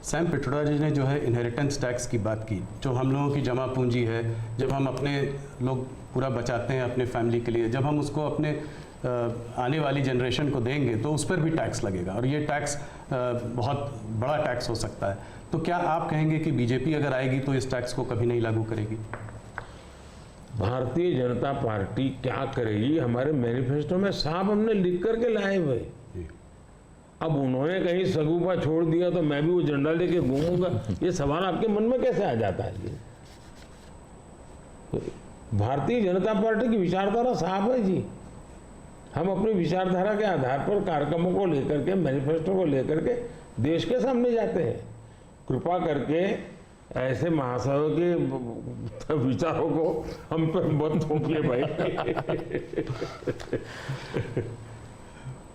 Sam Pitroda जी ने जो है इनहेरिटेंस टैक्स की बात की, जो हम लोगों की जमा पूंजी है, जब हम अपने लोग पूरा बचाते हैं अपने फैमिली के लिए, जब हम उसको अपने आने वाली जनरेशन को देंगे तो उस पर भी टैक्स लगेगा और ये टैक्स बहुत बड़ा टैक्स हो सकता है। तो क्या आप कहेंगे कि बीजेपी अगर आएगी तो इस टैक्स को कभी नहीं लागू करेगी? भारतीय जनता पार्टी क्या करेगी, हमारे मैनिफेस्टो में साफ हमने लिख करके लाए भाई। अब उन्होंने कहीं सगुफा छोड़ दिया तो मैं भी वो झंडा लेके घूमूंगा, ये सवाल आपके मन में कैसे आ जाता है? ये भारतीय जनता पार्टी की विचारधारा साफ है जी। हम अपनी विचारधारा के आधार पर कार्यक्रमों को लेकर के, मैनिफेस्टो को लेकर के देश के सामने जाते हैं। कृपा करके ऐसे महाशयों के विचारों को हम पर मत थोपिए भाई।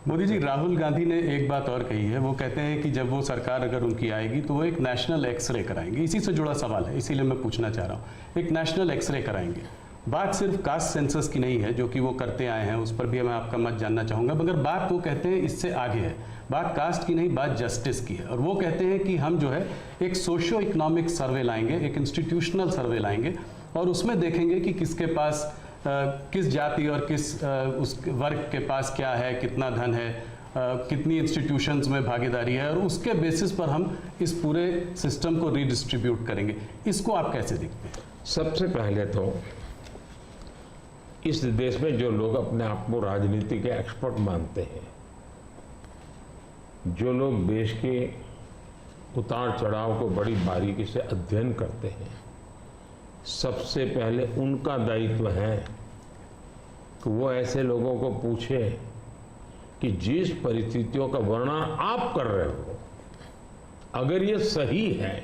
मोदी जी, राहुल गांधी ने एक बात और कही है, वो कहते हैं कि जब वो सरकार अगर उनकी आएगी तो वो एक नेशनल एक्सरे कराएंगे। इसी से जुड़ा सवाल है, इसीलिए मैं पूछना चाह रहा हूँ, एक नेशनल एक्सरे कराएंगे। बात सिर्फ कास्ट सेंसस की नहीं है जो कि वो करते आए हैं, उस पर भी मैं आपका मत जानना चाहूँगा, मगर बात वो कहते हैं इससे आगे है। बात कास्ट की नहीं, बात जस्टिस की है। और वो कहते हैं कि हम जो है एक सोशियो इकोनॉमिक सर्वे लाएंगे, एक इंस्टीट्यूशनल सर्वे लाएंगे और उसमें देखेंगे कि किसके पास किस जाति और किस उस वर्ग के पास क्या है, कितना धन है, कितनी इंस्टीट्यूशंस में भागीदारी है, और उसके बेसिस पर हम इस पूरे सिस्टम को रीडिस्ट्रीब्यूट करेंगे। इसको आप कैसे देखते हैं? सबसे पहले तो इस देश में जो लोग अपने आप को राजनीति के एक्सपर्ट मानते हैं, जो लोग देश के उतार चढ़ाव को बड़ी बारीकी से अध्ययन करते हैं, सबसे पहले उनका दायित्व है कि वो ऐसे लोगों को पूछे कि जिस परिस्थितियों का वर्णन आप कर रहे हो, अगर ये सही है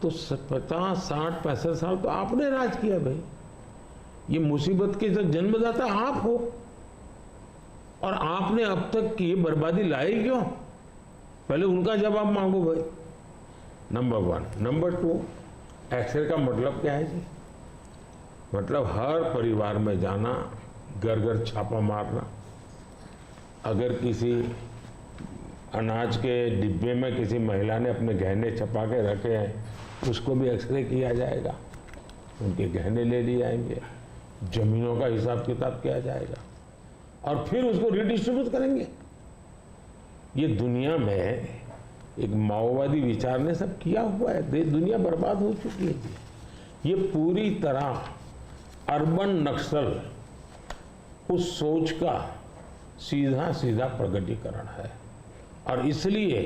तो 50, 60, 65 साल तो आपने राज किया भाई। ये मुसीबत के जो जन्मदाता आप हो और आपने अब तक की बर्बादी लाई क्यों? पहले उनका जवाब मांगो भाई, नंबर 1। नंबर 2, एक्सरे का मतलब क्या है जी? मतलब हर परिवार में जाना, घर घर छापा मारना, अगर किसी अनाज के डिब्बे में किसी महिला ने अपने गहने छपा के रखे हैं उसको भी एक्सरे किया जाएगा, उनके गहने ले लिए जाएंगे, जमीनों का हिसाब किताब किया जाएगा और फिर उसको रिडिस्ट्रीब्यूट करेंगे। ये दुनिया में एक माओवादी विचार ने सब किया हुआ है, दुनिया बर्बाद हो चुकी है जी। ये पूरी तरह अर्बन नक्सल उस सोच का सीधा सीधा प्रकटीकरण है और इसलिए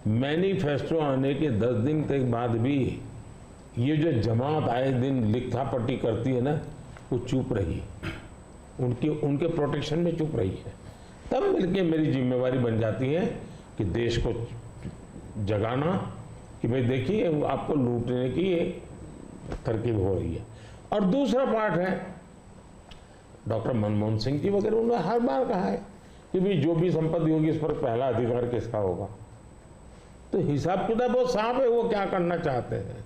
मैनिफेस्टो आने के 10 दिन के बाद भी ये जो जमात आए दिन लिखापट्टी करती है ना, वो चुप रही, उनके प्रोटेक्शन में चुप रही है। तब मिलके मेरी जिम्मेवारी बन जाती है कि देश को जगाना कि भाई देखिए आपको लूटने की तरकीब हो रही है। और दूसरा पार्ट है, डॉक्टर मनमोहन सिंह जी वगैरह उन्होंने हर बार कहा है कि भाई जो भी संपत्ति होगी इस पर पहला अधिकार किसका होगा। तो हिसाब किताब बहुत साफ है, वो क्या करना चाहते हैं।